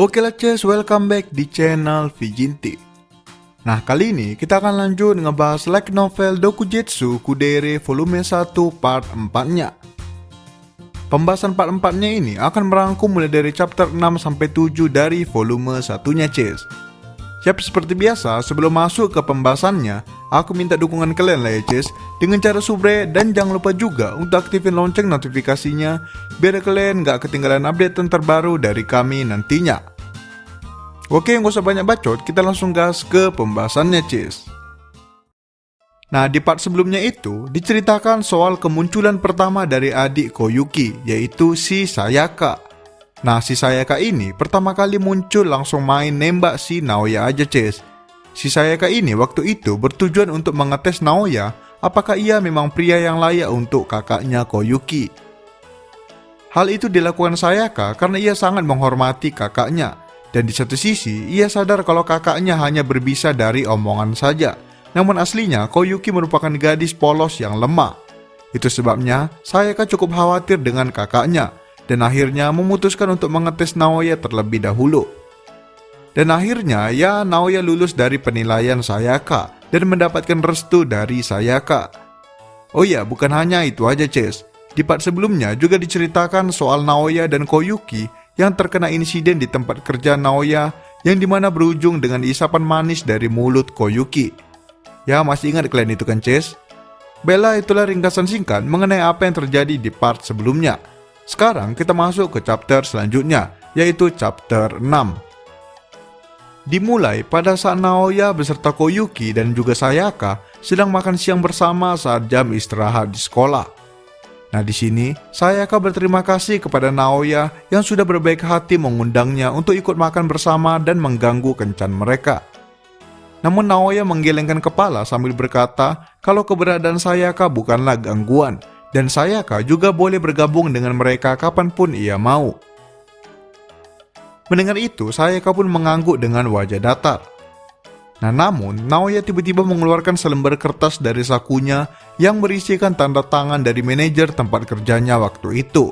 Oke lah Ces, welcome back di channel Vijinti. Nah kali ini kita akan lanjut ngebahas light novel Dokujetsu Kudere volume 1 part 4-nya. Pembahasan part 4-nya ini akan merangkum mulai dari chapter 6 sampai 7 dari volume 1-nya Ces. Siap, seperti biasa sebelum masuk ke pembahasannya, aku minta dukungan kalian lah ya Ces, dengan cara subscribe dan jangan lupa juga untuk aktifin lonceng notifikasinya biar kalian gak ketinggalan update terbaru dari kami nantinya. Oke, nggak usah banyak bacot, kita langsung gas ke pembahasannya Ces. Nah, di part sebelumnya itu diceritakan soal kemunculan pertama dari adik Koyuki, yaitu si Sayaka. Nah, si Sayaka ini pertama kali muncul langsung main nembak si Naoya aja Ces. Si Sayaka ini waktu itu bertujuan untuk mengetes Naoya apakah ia memang pria yang layak untuk kakaknya Koyuki. Hal itu dilakukan Sayaka karena ia sangat menghormati kakaknya. Dan di satu sisi, ia sadar kalau kakaknya hanya berbisa dari omongan saja. Namun aslinya, Koyuki merupakan gadis polos yang lemah. Itu sebabnya, Sayaka cukup khawatir dengan kakaknya. Dan akhirnya memutuskan untuk mengetes Naoya terlebih dahulu. Dan akhirnya, Naoya lulus dari penilaian Sayaka. Dan mendapatkan restu dari Sayaka. Oh ya, bukan hanya itu aja Ces. Di part sebelumnya juga diceritakan soal Naoya dan Koyuki yang terkena insiden di tempat kerja Naoya yang dimana berujung dengan isapan manis dari mulut Koyuki. Ya, masih ingat kalian itu kan Ces? Baiklah, itulah ringkasan singkat mengenai apa yang terjadi di part sebelumnya. Sekarang kita masuk ke chapter selanjutnya, yaitu chapter 6. Dimulai pada saat Naoya beserta Koyuki dan juga Sayaka sedang makan siang bersama saat jam istirahat di sekolah. Nah di sini, Sayaka berterima kasih kepada Naoya yang sudah berbaik hati mengundangnya untuk ikut makan bersama dan mengganggu kencan mereka. Namun Naoya menggelengkan kepala sambil berkata kalau keberadaan Sayaka bukanlah gangguan dan Sayaka juga boleh bergabung dengan mereka kapanpun ia mau. Mendengar itu, Sayaka pun mengangguk dengan wajah datar. Nah namun, Naoya tiba-tiba mengeluarkan selembar kertas dari sakunya yang berisikan tanda tangan dari manajer tempat kerjanya waktu itu.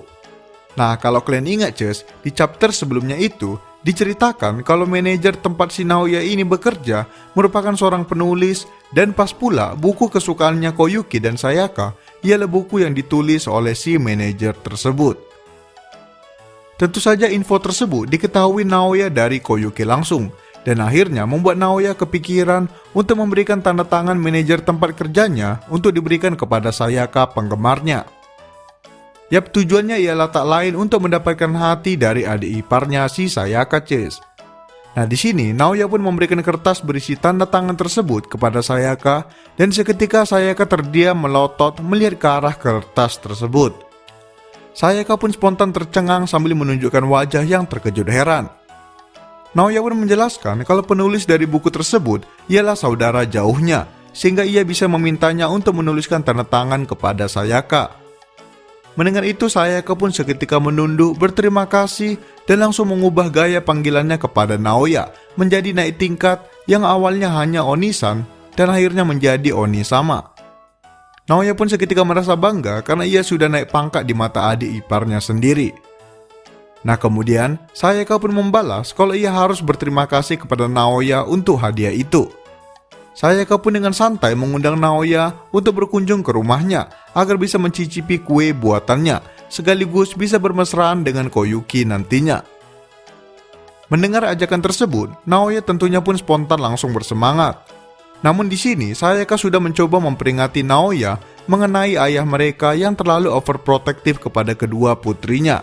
Nah kalau kalian ingat Ces, di chapter sebelumnya itu diceritakan kalau manajer tempat si Naoya ini bekerja merupakan seorang penulis dan pas pula buku kesukaannya Koyuki dan Sayaka ialah buku yang ditulis oleh si manajer tersebut. Tentu saja info tersebut diketahui Naoya dari Koyuki langsung. Dan akhirnya membuat Naoya kepikiran untuk memberikan tanda tangan manajer tempat kerjanya untuk diberikan kepada Sayaka penggemarnya. Yap, tujuannya ialah tak lain untuk mendapatkan hati dari adik iparnya si Sayaka Ces. Nah di sini Naoya pun memberikan kertas berisi tanda tangan tersebut kepada Sayaka dan seketika Sayaka terdiam melotot melihat ke arah kertas tersebut. Sayaka pun spontan tercengang sambil menunjukkan wajah yang terkejut heran. Naoya pun menjelaskan kalau penulis dari buku tersebut ialah saudara jauhnya, sehingga ia bisa memintanya untuk menuliskan tanda tangan kepada Sayaka. Mendengar itu, Sayaka pun seketika menunduk berterima kasih dan langsung mengubah gaya panggilannya kepada Naoya menjadi naik tingkat yang awalnya hanya Oni-san dan akhirnya menjadi Oni-sama. Naoya pun seketika merasa bangga karena ia sudah naik pangkat di mata adik iparnya sendiri. Nah kemudian, Sayaka pun membalas kalau ia harus berterima kasih kepada Naoya untuk hadiah itu. Sayaka pun dengan santai mengundang Naoya untuk berkunjung ke rumahnya agar bisa mencicipi kue buatannya, sekaligus bisa bermesraan dengan Koyuki nantinya. Mendengar ajakan tersebut, Naoya tentunya pun spontan langsung bersemangat. Namun di sini, Sayaka sudah mencoba memperingati Naoya mengenai ayah mereka yang terlalu overprotective kepada kedua putrinya.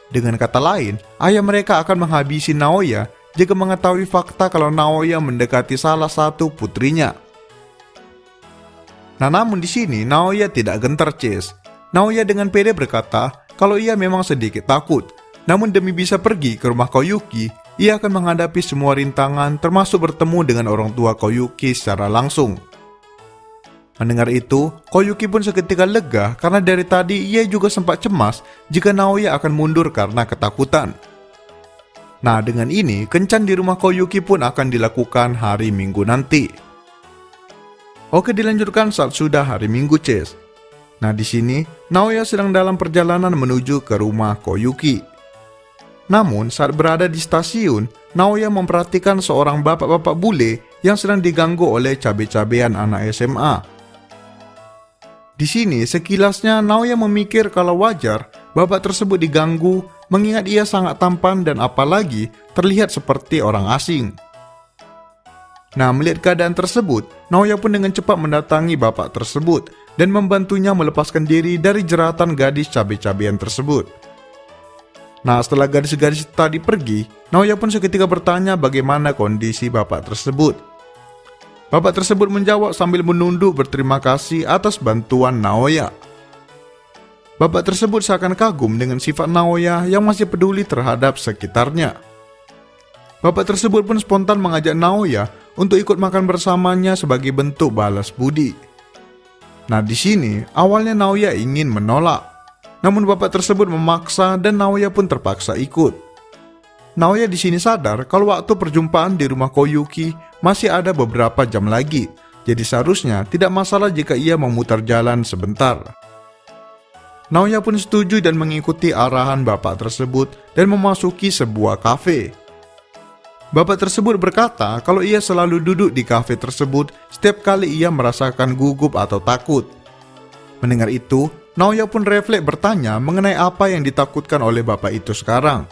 Dengan kata lain, ayah mereka akan menghabisi Naoya jika mengetahui fakta kalau Naoya mendekati salah satu putrinya. Nah namun di sini Naoya tidak gentar Ces. Naoya dengan pede berkata kalau ia memang sedikit takut. Namun demi bisa pergi ke rumah Koyuki, ia akan menghadapi semua rintangan termasuk bertemu dengan orang tua Koyuki secara langsung. Mendengar itu, Koyuki pun seketika lega karena dari tadi ia juga sempat cemas jika Naoya akan mundur karena ketakutan. Nah dengan ini, kencan di rumah Koyuki pun akan dilakukan hari Minggu nanti. Oke, dilanjutkan saat sudah hari Minggu Ces. Nah di sini, Naoya sedang dalam perjalanan menuju ke rumah Koyuki. Namun, saat berada di stasiun, Naoya memperhatikan seorang bapak-bapak bule yang sedang diganggu oleh cabe-cabean anak SMA. Di sini, sekilasnya Naoya memikir kalau wajar bapak tersebut diganggu mengingat ia sangat tampan dan apalagi terlihat seperti orang asing. Nah, melihat keadaan tersebut, Naoya pun dengan cepat mendatangi bapak tersebut dan membantunya melepaskan diri dari jeratan gadis cabe-cabean tersebut. Nah, setelah gadis-gadis tadi pergi, Naoya pun seketika bertanya bagaimana kondisi bapak tersebut. Bapak tersebut menjawab sambil menunduk berterima kasih atas bantuan Naoya. Bapak tersebut seakan kagum dengan sifat Naoya yang masih peduli terhadap sekitarnya. Bapak tersebut pun spontan mengajak Naoya untuk ikut makan bersamanya sebagai bentuk balas budi. Nah, di sini awalnya Naoya ingin menolak. Namun bapak tersebut memaksa dan Naoya pun terpaksa ikut. Naoya di sini sadar kalau waktu perjumpaan di rumah Koyuki masih ada beberapa jam lagi. Jadi seharusnya tidak masalah jika ia memutar jalan sebentar. Naoya pun setuju dan mengikuti arahan bapak tersebut dan memasuki sebuah kafe. Bapak tersebut berkata kalau ia selalu duduk di kafe tersebut setiap kali ia merasakan gugup atau takut. Mendengar itu, Naoya pun refleks bertanya mengenai apa yang ditakutkan oleh bapak itu sekarang.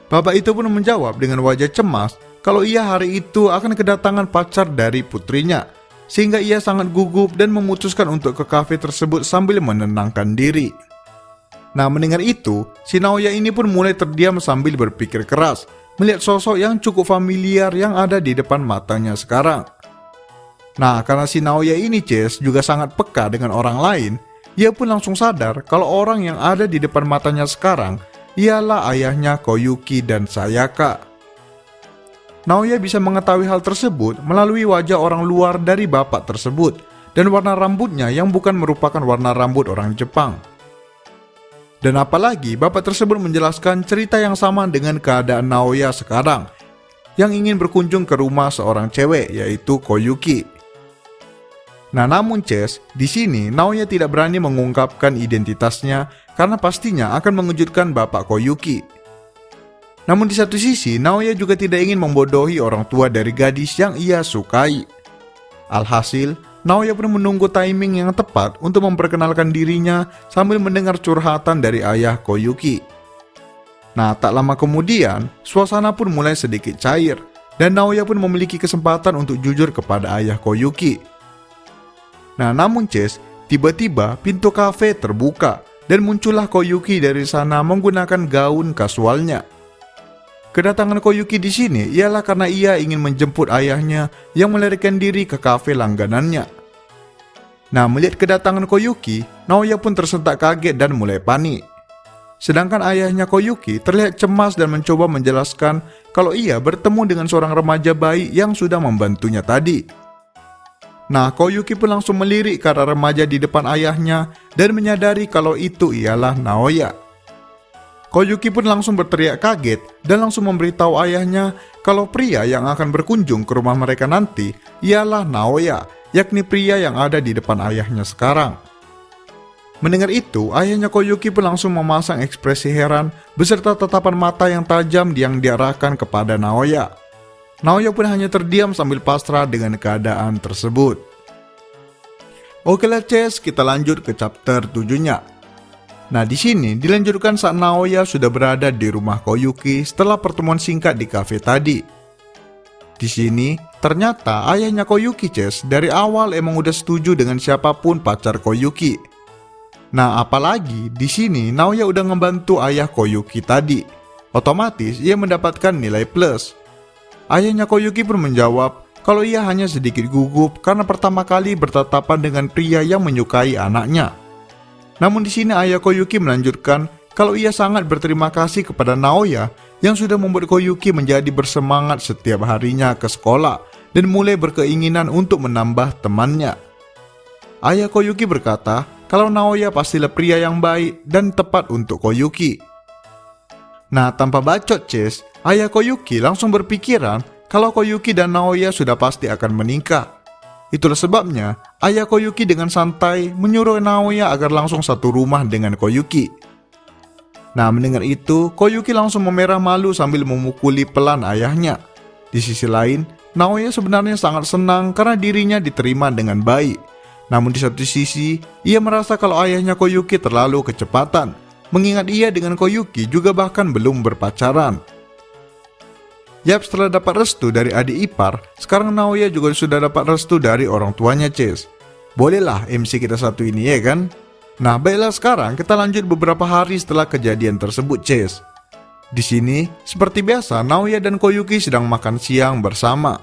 Bapak itu pun menjawab dengan wajah cemas kalau ia hari itu akan kedatangan pacar dari putrinya, sehingga ia sangat gugup dan memutuskan untuk ke kafe tersebut sambil menenangkan diri. Nah, mendengar itu, si Naoya ini pun mulai terdiam sambil berpikir keras, melihat sosok yang cukup familiar yang ada di depan matanya sekarang. Nah, karena si Naoya ini juga sangat peka dengan orang lain, ia pun langsung sadar kalau orang yang ada di depan matanya sekarang ialah ayahnya Koyuki dan Sayaka. Naoya bisa mengetahui hal tersebut melalui wajah orang luar dari bapak tersebut dan warna rambutnya yang bukan merupakan warna rambut orang Jepang. Dan apalagi bapak tersebut menjelaskan cerita yang sama dengan keadaan Naoya sekarang yang ingin berkunjung ke rumah seorang cewek yaitu Koyuki. Nah, namun di sini Naoya tidak berani mengungkapkan identitasnya karena pastinya akan mengejutkan bapak Koyuki. Namun di satu sisi, Naoya juga tidak ingin membodohi orang tua dari gadis yang ia sukai. Alhasil, Naoya pun menunggu timing yang tepat untuk memperkenalkan dirinya sambil mendengar curhatan dari ayah Koyuki. Nah, tak lama kemudian, suasana pun mulai sedikit cair dan Naoya pun memiliki kesempatan untuk jujur kepada ayah Koyuki. Nah, namun tiba-tiba pintu kafe terbuka dan muncullah Koyuki dari sana menggunakan gaun kasualnya. Kedatangan Koyuki di sini ialah karena ia ingin menjemput ayahnya yang melarikan diri ke kafe langganannya. Nah, melihat kedatangan Koyuki, Naoya pun tersentak kaget dan mulai panik. Sedangkan ayahnya Koyuki terlihat cemas dan mencoba menjelaskan kalau ia bertemu dengan seorang remaja baik yang sudah membantunya tadi. Nah, Koyuki pun langsung melirik ke arah remaja di depan ayahnya dan menyadari kalau itu ialah Naoya. Koyuki pun langsung berteriak kaget dan langsung memberitahu ayahnya kalau pria yang akan berkunjung ke rumah mereka nanti ialah Naoya, yakni pria yang ada di depan ayahnya sekarang. Mendengar itu, ayahnya Koyuki pun langsung memasang ekspresi heran beserta tatapan mata yang tajam yang diarahkan kepada Naoya. Naoya pun hanya terdiam sambil pasrah dengan keadaan tersebut. Okelah kita lanjut ke chapter 7-nya. Nah, di sini dilanjutkan saat Naoya sudah berada di rumah Koyuki setelah pertemuan singkat di kafe tadi. Di sini, ternyata ayahnya Koyuki dari awal emang udah setuju dengan siapapun pacar Koyuki. Nah, apalagi di sini Naoya udah ngebantu ayah Koyuki tadi. Otomatis ia mendapatkan nilai plus. Ayahnya Koyuki pun menjawab kalau ia hanya sedikit gugup karena pertama kali bertatapan dengan pria yang menyukai anaknya. Namun di sini ayah Koyuki melanjutkan kalau ia sangat berterima kasih kepada Naoya yang sudah membuat Koyuki menjadi bersemangat setiap harinya ke sekolah dan mulai berkeinginan untuk menambah temannya. Ayah Koyuki berkata kalau Naoya pastilah pria yang baik dan tepat untuk Koyuki. Nah, tanpa bacot ayah Koyuki langsung berpikiran kalau Koyuki dan Naoya sudah pasti akan menikah. Itulah sebabnya ayah Koyuki dengan santai menyuruh Naoya agar langsung satu rumah dengan Koyuki. Nah, mendengar itu, Koyuki langsung memerah malu sambil memukuli pelan ayahnya. Di sisi lain, Naoya sebenarnya sangat senang karena dirinya diterima dengan baik. Namun di satu sisi, ia merasa kalau ayahnya Koyuki terlalu kecepatan, mengingat ia dengan Koyuki juga bahkan belum berpacaran. Yap, setelah dapat restu dari adik ipar, sekarang Naoya juga sudah dapat restu dari orang tuanya, Ces. Bolehlah MC kita satu ini, ya kan? Nah, baiklah sekarang kita lanjut beberapa hari setelah kejadian tersebut, Ces. Di sini, seperti biasa, Naoya dan Koyuki sedang makan siang bersama.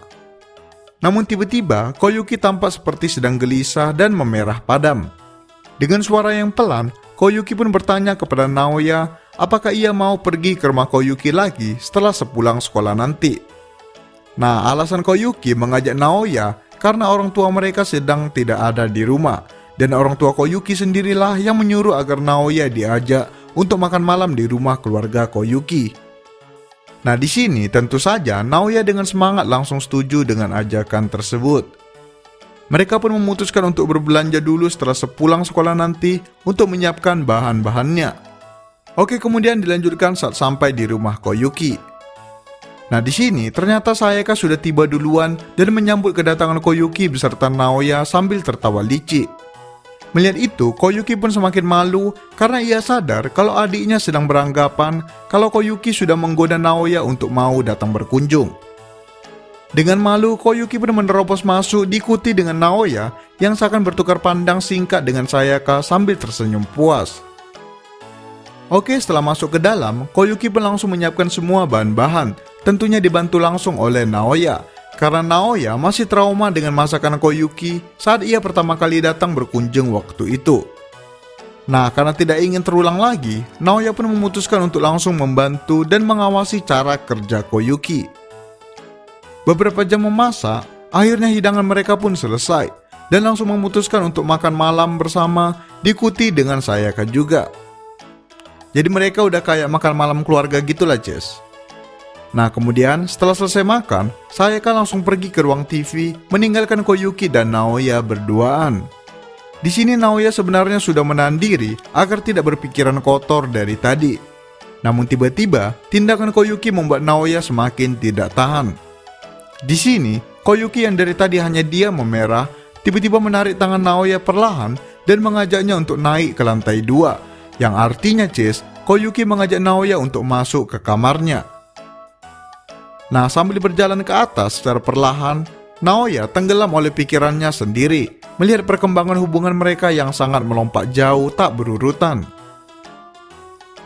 Namun tiba-tiba, Koyuki tampak seperti sedang gelisah dan memerah padam. Dengan suara yang pelan, Koyuki pun bertanya kepada Naoya apakah ia mau pergi ke rumah Koyuki lagi setelah sepulang sekolah nanti. Nah, alasan Koyuki mengajak Naoya karena orang tua mereka sedang tidak ada di rumah. Dan orang tua Koyuki sendirilah yang menyuruh agar Naoya diajak untuk makan malam di rumah keluarga Koyuki. Nah, di sini tentu saja Naoya dengan semangat langsung setuju dengan ajakan tersebut. Mereka pun memutuskan untuk berbelanja dulu setelah sepulang sekolah nanti untuk menyiapkan bahan-bahannya. Oke, kemudian dilanjutkan saat sampai di rumah Koyuki. Nah, di sini ternyata Sayaka sudah tiba duluan dan menyambut kedatangan Koyuki beserta Naoya sambil tertawa licik. Melihat itu, Koyuki pun semakin malu karena ia sadar kalau adiknya sedang beranggapan kalau Koyuki sudah menggoda Naoya untuk mau datang berkunjung. Dengan malu, Koyuki pun menerobos masuk diikuti dengan Naoya yang seakan bertukar pandang singkat dengan Sayaka sambil tersenyum puas. Oke, setelah masuk ke dalam, Koyuki pun langsung menyiapkan semua bahan-bahan, tentunya dibantu langsung oleh Naoya. Karena Naoya masih trauma dengan masakan Koyuki saat ia pertama kali datang berkunjung waktu itu. Nah, karena tidak ingin terulang lagi, Naoya pun memutuskan untuk langsung membantu dan mengawasi cara kerja Koyuki. Beberapa jam memasak, akhirnya hidangan mereka pun selesai dan langsung memutuskan untuk makan malam bersama, diikuti dengan Sayaka juga. Jadi mereka udah kayak makan malam keluarga gitulah, Ces. Nah, kemudian setelah selesai makan, Sayaka langsung pergi ke ruang TV, meninggalkan Koyuki dan Naoya berduaan. Di sini Naoya sebenarnya sudah menahan diri agar tidak berpikiran kotor dari tadi. Namun tiba-tiba, tindakan Koyuki membuat Naoya semakin tidak tahan. Di sini, Koyuki yang dari tadi hanya diam memerah, tiba-tiba menarik tangan Naoya perlahan dan mengajaknya untuk naik ke lantai 2, yang artinya, Ces, Koyuki mengajak Naoya untuk masuk ke kamarnya. Nah, sambil berjalan ke atas secara perlahan, Naoya tenggelam oleh pikirannya sendiri, melihat perkembangan hubungan mereka yang sangat melompat jauh tak berurutan.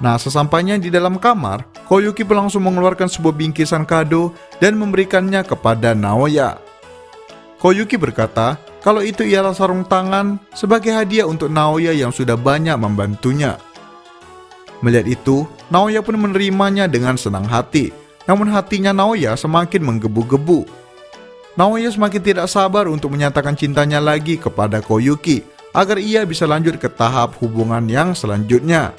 Nah, sesampainya di dalam kamar, Koyuki pun langsung mengeluarkan sebuah bingkisan kado dan memberikannya kepada Naoya. Koyuki berkata kalau itu ialah sarung tangan sebagai hadiah untuk Naoya yang sudah banyak membantunya. Melihat itu, Naoya pun menerimanya dengan senang hati. Namun hatinya Naoya semakin menggebu-gebu. Naoya semakin tidak sabar untuk menyatakan cintanya lagi kepada Koyuki agar ia bisa lanjut ke tahap hubungan yang selanjutnya.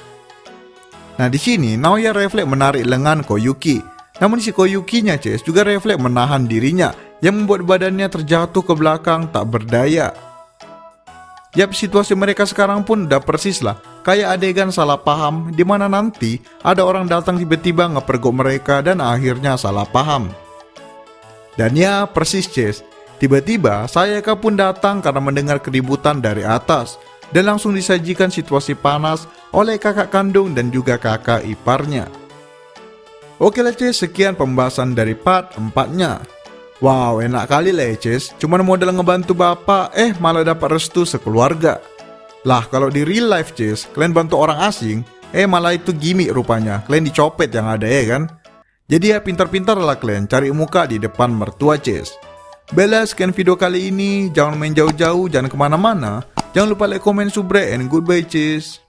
Nah, di sini Naoya refleks menarik lengan Koyuki. Namun si Koyukinya, Ces, juga refleks menahan dirinya yang membuat badannya terjatuh ke belakang tak berdaya. Yap, situasi mereka sekarang pun udah persis lah kayak adegan salah paham di mana nanti ada orang datang tiba-tiba ngepergok mereka dan akhirnya salah paham. Dan ya, persis, Ces, tiba-tiba Sayaka pun datang karena mendengar keributan dari atas dan langsung disajikan situasi panas oleh kakak kandung dan juga kakak iparnya. Oke lah, Ces, sekian pembahasan dari part 4-nya. Wow, enak kali lah ya, Ces. Cuman modal ngebantu bapak, malah dapat restu sekeluarga. Lah, kalau di real life, Ces, kalian bantu orang asing, malah itu gimmick rupanya. Kalian dicopet yang ada, ya kan? Jadi ya pintar-pintar lah kalian cari muka di depan mertua, Ces. Bella, sekian video kali ini. Jangan main jauh-jauh, jangan kemana-mana. Jangan lupa like, comment, subscribe, and goodbye, Ces.